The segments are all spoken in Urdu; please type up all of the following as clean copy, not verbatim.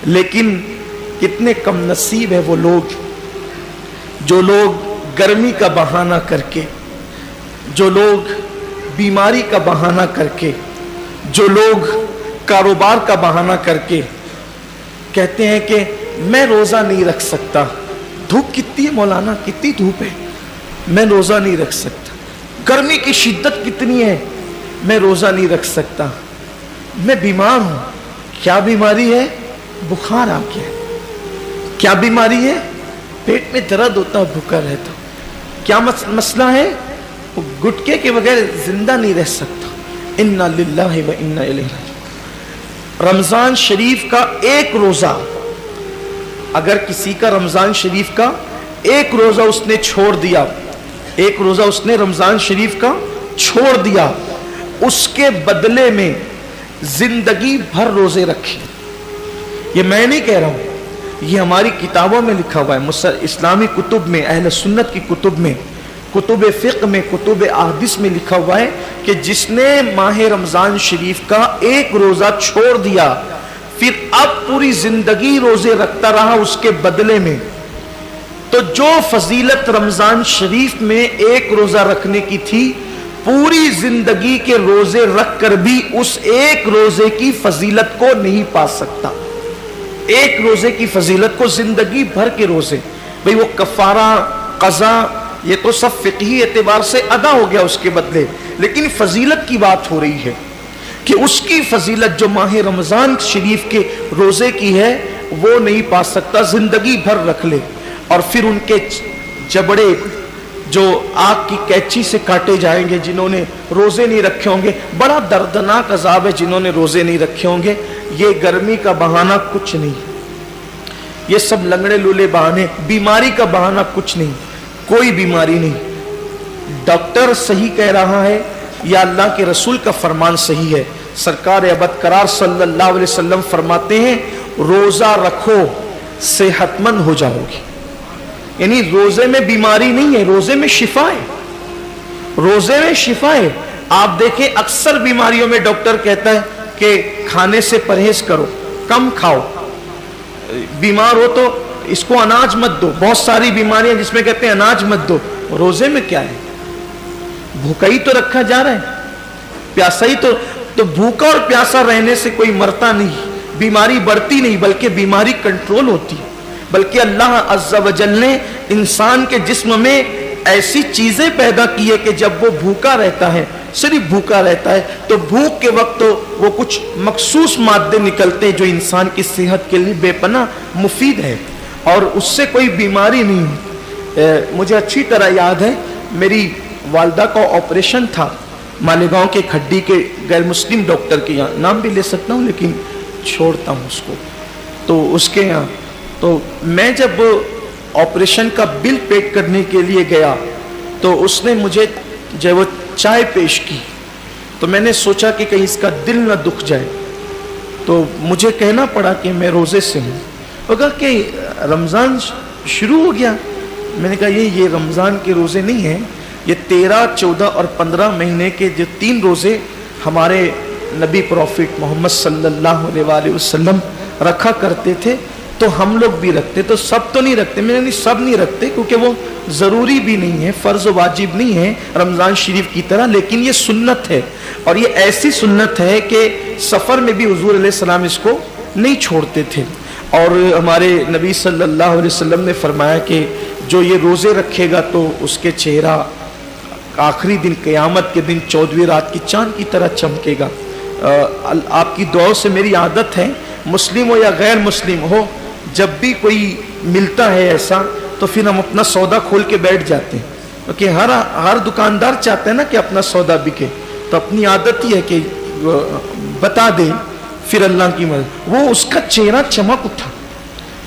لیکن کتنے کم نصیب ہے وہ لوگ جو لوگ گرمی کا بہانہ کر کے، جو لوگ بیماری کا بہانہ کر کے، جو لوگ کاروبار کا بہانہ کر کے کہتے ہیں کہ میں روزہ نہیں رکھ سکتا. دھوپ کتنی ہے مولانا، کتنی دھوپ ہے، میں روزہ نہیں رکھ سکتا. گرمی کی شدت کتنی ہے، میں روزہ نہیں رکھ سکتا. میں بیمار ہوں. کیا بیماری ہے؟ بخار آ گیا. کیا بیماری ہے؟ پیٹ میں درد ہوتا ہے بھوکا رہتا. کیا مسئلہ ہے؟ وہ گٹکے کے بغیر زندہ نہیں رہ سکتا. انا للہ و انا الیہ راجعون. رمضان شریف کا ایک روزہ، اگر کسی کا رمضان شریف کا ایک روزہ اس نے چھوڑ دیا، ایک روزہ اس نے رمضان شریف کا چھوڑ دیا، اس کے بدلے میں زندگی بھر روزے رکھے. یہ میں نہیں کہہ رہا ہوں، یہ ہماری کتابوں میں لکھا ہوا ہے، اسلامی کتب میں، اہل سنت کی کتب میں، کتب فقہ میں، کتب احادیث میں لکھا ہوا ہے کہ جس نے ماہ رمضان شریف کا ایک روزہ چھوڑ دیا، پھر اب پوری زندگی روزے رکھتا رہا اس کے بدلے میں، تو جو فضیلت رمضان شریف میں ایک روزہ رکھنے کی تھی، پوری زندگی کے روزے رکھ کر بھی اس ایک روزے کی فضیلت کو نہیں پا سکتا. ایک روزے کی فضیلت کو زندگی بھر کے روزے، بھئی وہ کفارہ، قضا، یہ تو سب فقہی اعتبار سے ادا ہو گیا اس کے بدلے، لیکن فضیلت کی بات ہو رہی ہے کہ اس کی فضیلت جو ماہ رمضان شریف کے روزے کی ہے وہ نہیں پا سکتا. زندگی بھر رکھ لے، اور پھر ان کے جبڑے جو آگ کی کینچی سے کاٹے جائیں گے جنہوں نے روزے نہیں رکھے ہوں گے. بڑا دردناک عذاب ہے جنہوں نے روزے نہیں رکھے ہوں گے. یہ گرمی کا بہانہ کچھ نہیں، یہ سب لنگڑے لولے بہانے. بیماری کا بہانہ کچھ نہیں، کوئی بیماری نہیں. ڈاکٹر صحیح کہہ رہا ہے یا اللہ کے رسول کا فرمان صحیح ہے؟ سرکار ابد قرار صلی اللہ علیہ وسلم فرماتے ہیں روزہ رکھو صحت مند ہو جاؤ گی. یعنی روزے میں بیماری نہیں ہے، روزے میں شفا ہے، روزے میں شفا ہے. آپ دیکھیں اکثر بیماریوں میں ڈاکٹر کہتا ہے کہ کھانے سے پرہیز کرو، کم کھاؤ. بیمار ہو تو اس کو اناج مت دو. بہت ساری بیماریاں جس میں کہتے ہیں اناج مت دو. روزے میں کیا ہے؟ بھوکا ہی تو رکھا جا رہا ہے، پیاسا ہی تو بھوکا اور پیاسا رہنے سے کوئی مرتا نہیں، بیماری بڑھتی نہیں بلکہ بیماری کنٹرول ہوتی ہے. بلکہ اللہ عز و جل نے انسان کے جسم میں ایسی چیزیں پیدا کی ہے کہ جب وہ بھوکا رہتا ہے، صرف بھوکا رہتا ہے، تو بھوک کے وقت وہ کچھ مخصوص مادے نکلتے ہیں جو انسان کی صحت کے لیے بے پناہ مفید ہے، اور اس سے کوئی بیماری نہیں. مجھے اچھی طرح یاد ہے میری والدہ کا آپریشن تھا مالیگاؤں کے کھڈی کے غیر مسلم ڈاکٹر کے یہاں، نام بھی لے سکتا ہوں لیکن چھوڑتا ہوں اس کو. تو اس کے یہاں تو میں جب آپریشن کا بل پیڈ کرنے کے لیے گیا تو اس نے مجھے جب وہ چائے پیش کی تو میں نے سوچا کہ کہیں اس کا دل نہ دکھ جائے، تو مجھے کہنا پڑا کہ میں روزے سے ہوں. وہ کہا کہ رمضان شروع ہو گیا. میں نے کہا یہ رمضان کے روزے نہیں ہیں، یہ 13، 14 اور 15 مہینے کے جو 3 روزے ہمارے نبی پروفٹ محمد صلی اللہ علیہ وآلہ وسلم رکھا کرتے تھے تو ہم لوگ بھی رکھتے. تو سب تو نہیں رکھتے، میں نے سب نہیں رکھتے کیونکہ وہ ضروری بھی نہیں ہے، فرض و واجب نہیں ہے رمضان شریف کی طرح، لیکن یہ سنت ہے. اور یہ ایسی سنت ہے کہ سفر میں بھی حضور علیہ السلام اس کو نہیں چھوڑتے تھے. اور ہمارے نبی صلی اللہ علیہ وسلم نے فرمایا کہ جو یہ روزے رکھے گا تو اس کے چہرہ آخری دن قیامت کے دن 14ویں رات کی چاند کی طرح چمکے گا. آپ کی دعاؤں سے میری عادت ہے، مسلم ہو یا غیر مسلم ہو، جب بھی کوئی ملتا ہے ایسا تو پھر ہم اپنا سودا کھول کے بیٹھ جاتے ہیں، کیونکہ ہر دکاندار چاہتا ہے نا کہ اپنا سودا بکے. تو اپنی عادت ہی ہے کہ بتا دیں، پھر اللہ کی مدد. وہ اس کا چہرہ چمک اٹھا،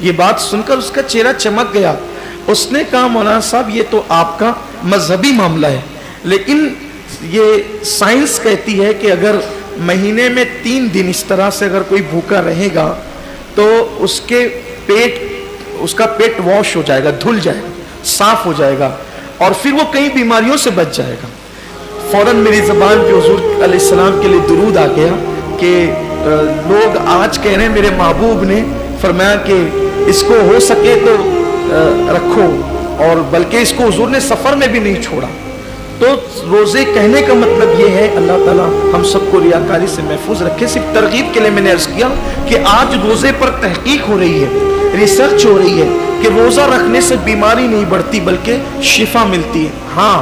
یہ بات سن کر اس کا چہرہ چمک گیا. اس نے کہا مولانا صاحب یہ تو آپ کا مذہبی معاملہ ہے، لیکن یہ سائنس کہتی ہے کہ اگر مہینے میں 3 دن اس طرح سے اگر کوئی بھوکا رہے گا تو اس کا پیٹ واش ہو جائے گا، دھل جائے گا، صاف ہو جائے گا، اور پھر وہ کئی بیماریوں سے بچ جائے گا. فوراً میری زبان پہ حضور علیہ السلام کے لیے درود آ گیا کہ لوگ آج کہہ رہے ہیں میرے محبوب نے فرمایا کہ اس کو ہو سکے تو رکھو، اور بلکہ اس کو حضور نے سفر میں بھی نہیں چھوڑا۔ تو روزے کہنے کا مطلب یہ ہے، اللہ تعالیٰ ہم سب کو ریاکاری سے محفوظ رکھے۔ صرف ترغیب کے لیے میں نے عرض کیا کہ آج روزے پر تحقیق ہو رہی ہے، ریسرچ ہو رہی ہے کہ روزہ رکھنے سے بیماری نہیں بڑھتی بلکہ شفا ملتی ہے۔ ہاں،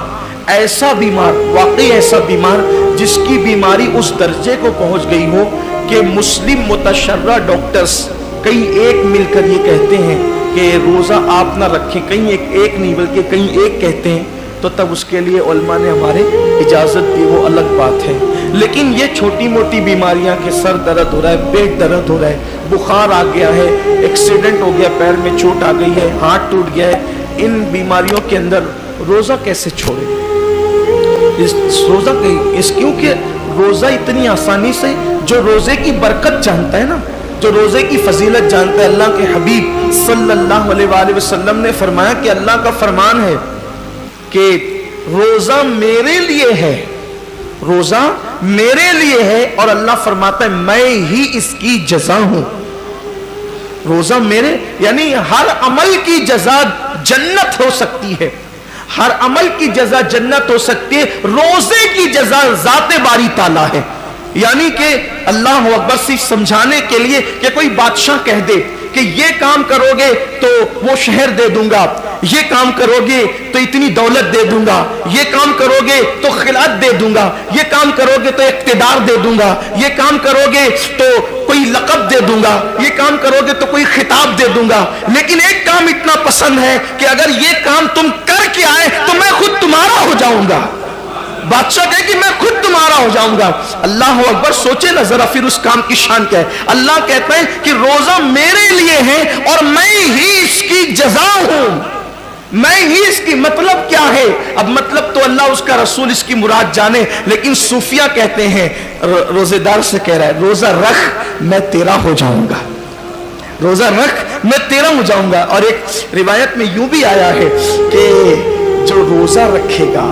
ایسا بیمار، واقعی ایسا بیمار جس کی بیماری اس درجے کو پہنچ گئی ہو کہ مسلم متشرع ڈاکٹرز کئی ایک مل کر یہ کہتے ہیں کہ روزہ آپ نہ رکھیں، کہیں ایک نہیں بلکہ کہیں ایک کہتے ہیں، تو تب اس کے لیے علماء نے ہمارے اجازت دی، وہ الگ بات ہے۔ لیکن یہ چھوٹی موٹی بیماریاں کہ سر درد ہو رہا ہے، پیٹ درد ہو رہا ہے، بخار آ گیا ہے، ایکسیڈنٹ ہو گیا، پیر میں چوٹ آ گئی ہے، ہاتھ ٹوٹ گیا ہے، ان بیماریوں کے اندر روزہ کیسے چھوڑے؟ روزہ کیونکہ روزہ اتنی آسانی سے، جو روزے کی برکت جانتا ہے نا، جو روزے کی فضیلت جانتا ہے، اللہ کے حبیب صلی اللہ علیہ وآلہ وسلم نے فرمایا کہ اللہ کا فرمان ہے کہ روزہ میرے لیے ہے، روزہ میرے لیے ہے، اور اللہ فرماتا ہے میں ہی اس کی جزا ہوں۔ روزہ میرے، یعنی ہر عمل کی جزا جنت ہو سکتی ہے، ہر عمل کی جزا جنت ہو سکتی ہے، روزے کی جزا ذات باری تعالیٰ ہے۔ یعنی کہ اللہ اکبر صرف سمجھانے کے لیے کہ کوئی بادشاہ کہہ دے کہ یہ کام کرو گے تو وہ شہر دے دوں گا، یہ کام کرو گے تو اتنی دولت دے دوں گا، یہ کام کرو گے تو خلعت دے دوں گا، یہ کام کرو گے تو اقتدار دے دوں گا، یہ کام کرو گے تو کوئی لقب دے دوں گا، یہ کام کرو گے تو کوئی خطاب دے دوں گا، لیکن ایک کام اتنا پسند ہے کہ اگر یہ کام تم کر کے آئے تو میں خود تمہارا ہو جاؤں گا۔ بادشاہ کہے کہ میں خود تمہارا ہو جاؤں گا۔ اللہ اکبر، سوچے نا ذرا پھر اس کام کی شان کیا ہے۔ اللہ کہتا ہے کہ روزہ میرے لیے ہے اور میں ہی اس کی جزا ہوں، میں ہی اس کی۔ مطلب کیا ہے؟ اب مطلب تو اللہ اس کا رسول اس کی مراد جانے، لیکن صوفیہ کہتے ہیں، روزے دار سے کہہ رہا ہے روزہ رکھ میں تیرا ہو جاؤں گا، روزہ رکھ میں تیرا ہو جاؤں گا۔ اور ایک روایت میں یوں بھی آیا ہے کہ جو روزہ رکھے گا،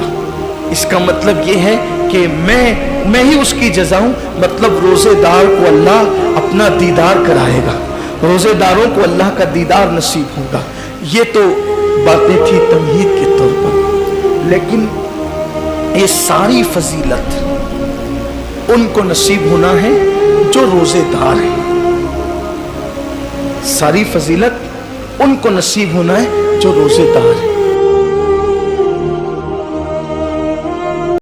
اس کا مطلب یہ ہے کہ میں ہی اس کی جزا ہوں، مطلب روزے دار کو اللہ اپنا دیدار کرائے گا، روزے داروں کو اللہ کا دیدار نصیب ہوگا۔ یہ تو باتیں تھی تمہید کے طور پر، لیکن یہ ساری فضیلت ان کو نصیب ہونا ہے جو روزے دار ہیں، ساری فضیلت ان کو نصیب ہونا ہے جو روزے دار ہیں۔